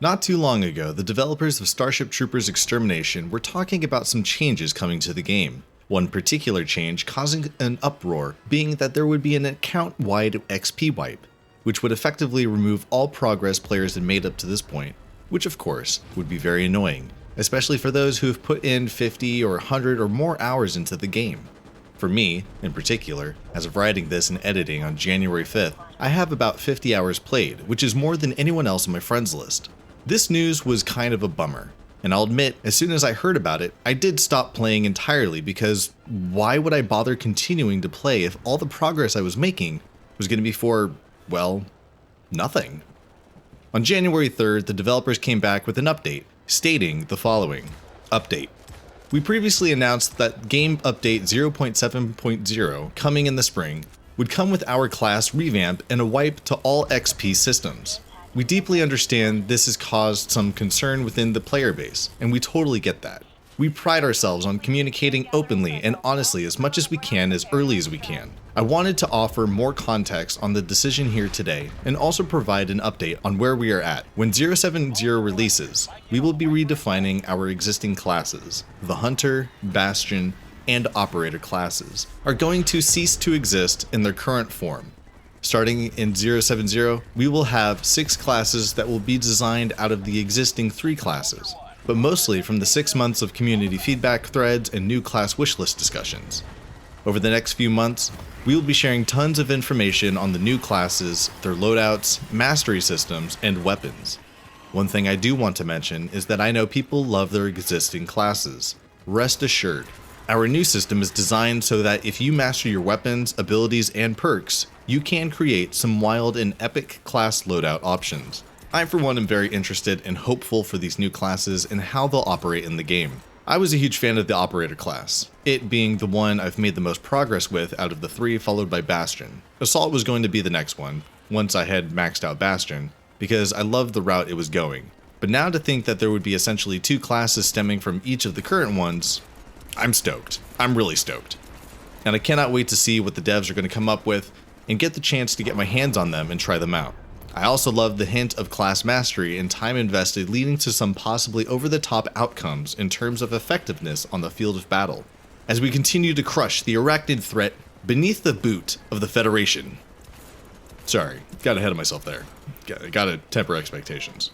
Not too long ago, the developers of Starship Troopers Extermination were talking about some changes coming to the game. One particular change causing an uproar being that there would be an account-wide XP wipe, which would effectively remove all progress players had made up to this point, which of course would be very annoying, especially for those who have put in 50 or 100 or more hours into the game. For me, in particular, as of writing this and editing on January 5th, I have about 50 hours played, which is more than anyone else on my friends list. This news was kind of a bummer, and I'll admit, as soon as I heard about it, I did stop playing entirely because why would I bother continuing to play if all the progress I was making was going to be for, well, nothing? On January 3rd, the developers came back with an update, stating the following. Update. We previously announced that Game Update 0.7.0, coming in the spring, would come with our class revamp and a wipe to all XP systems. We deeply understand this has caused some concern within the player base, and we totally get that. We pride ourselves on communicating openly and honestly as much as we can as early as we can. I wanted to offer more context on the decision here today, and also provide an update on where we are at. When 070 releases, we will be redefining our existing classes. The Hunter, Bastion, and Operator classes are going to cease to exist in their current form. Starting in 070, we will have 6 classes that will be designed out of the existing 3 classes, but mostly from the 6 months of community feedback threads and new class wishlist discussions. Over the next few months, we will be sharing tons of information on the new classes, their loadouts, mastery systems, and weapons. One thing I do want to mention is that I know people love their existing classes. Rest assured, our new system is designed so that if you master your weapons, abilities, and perks, you can create some wild and epic class loadout options. I for one am very interested and hopeful for these new classes and how they'll operate in the game. I was a huge fan of the Operator class, it being the one I've made the most progress with out of the 3, followed by Bastion. Assault was going to be the next one, once I had maxed out Bastion, because I loved the route it was going. But now to think that there would be essentially 2 classes stemming from each of the current ones, I'm stoked. I'm really stoked. And I cannot wait to see what the devs are going to come up with and get the chance to get my hands on them and try them out. I also love the hint of class mastery and time invested leading to some possibly over-the-top outcomes in terms of effectiveness on the field of battle, as we continue to crush the arachnid threat beneath the boot of the Federation. Sorry, got ahead of myself there. Gotta temper expectations.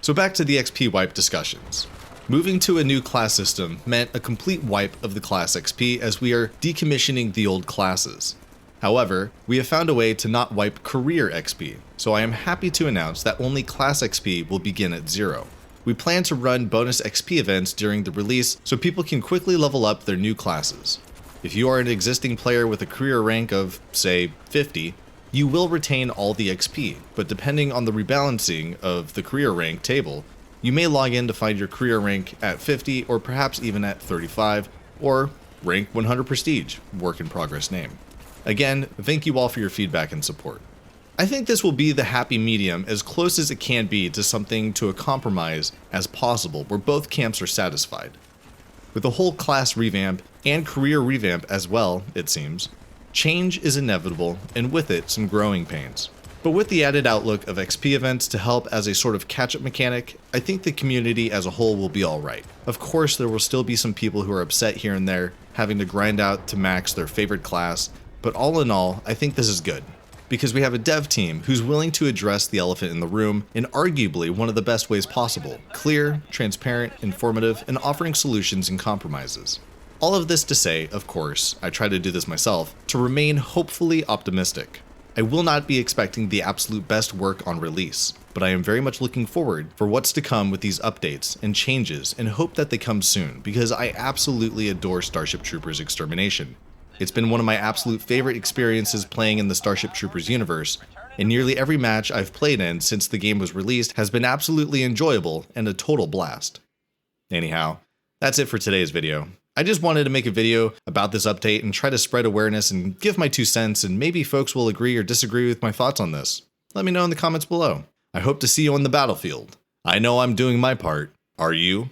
So back to the XP wipe discussions. Moving to a new class system meant a complete wipe of the class XP as we are decommissioning the old classes. However, we have found a way to not wipe career XP, so I am happy to announce that only class XP will begin at 0. We plan to run bonus XP events during the release so people can quickly level up their new classes. If you are an existing player with a career rank of, say, 50, you will retain all the XP, but depending on the rebalancing of the career rank table, you may log in to find your career rank at 50 or perhaps even at 35, or rank 100 prestige, work in progress name. Again, thank you all for your feedback and support. I think this will be the happy medium as close as it can be to something to a compromise as possible where both camps are satisfied. With the whole class revamp and career revamp as well, it seems, change is inevitable and with it some growing pains. But with the added outlook of XP events to help as a sort of catch-up mechanic, I think the community as a whole will be alright. Of course, there will still be some people who are upset here and there, having to grind out to max their favorite class, but all in all, I think this is good, because we have a dev team who's willing to address the elephant in the room in arguably one of the best ways possible: clear, transparent, informative, and offering solutions and compromises. All of this to say, of course, I try to do this myself, to remain hopefully optimistic. I will not be expecting the absolute best work on release, but I am very much looking forward for what's to come with these updates and changes and hope that they come soon, because I absolutely adore Starship Troopers Extermination. It's been one of my absolute favorite experiences playing in the Starship Troopers universe, and nearly every match I've played in since the game was released has been absolutely enjoyable and a total blast. Anyhow, that's it for today's video. I just wanted to make a video about this update and try to spread awareness and give my 2 cents, and maybe folks will agree or disagree with my thoughts on this. Let me know in the comments below. I hope to see you on the battlefield. I know I'm doing my part. Are you?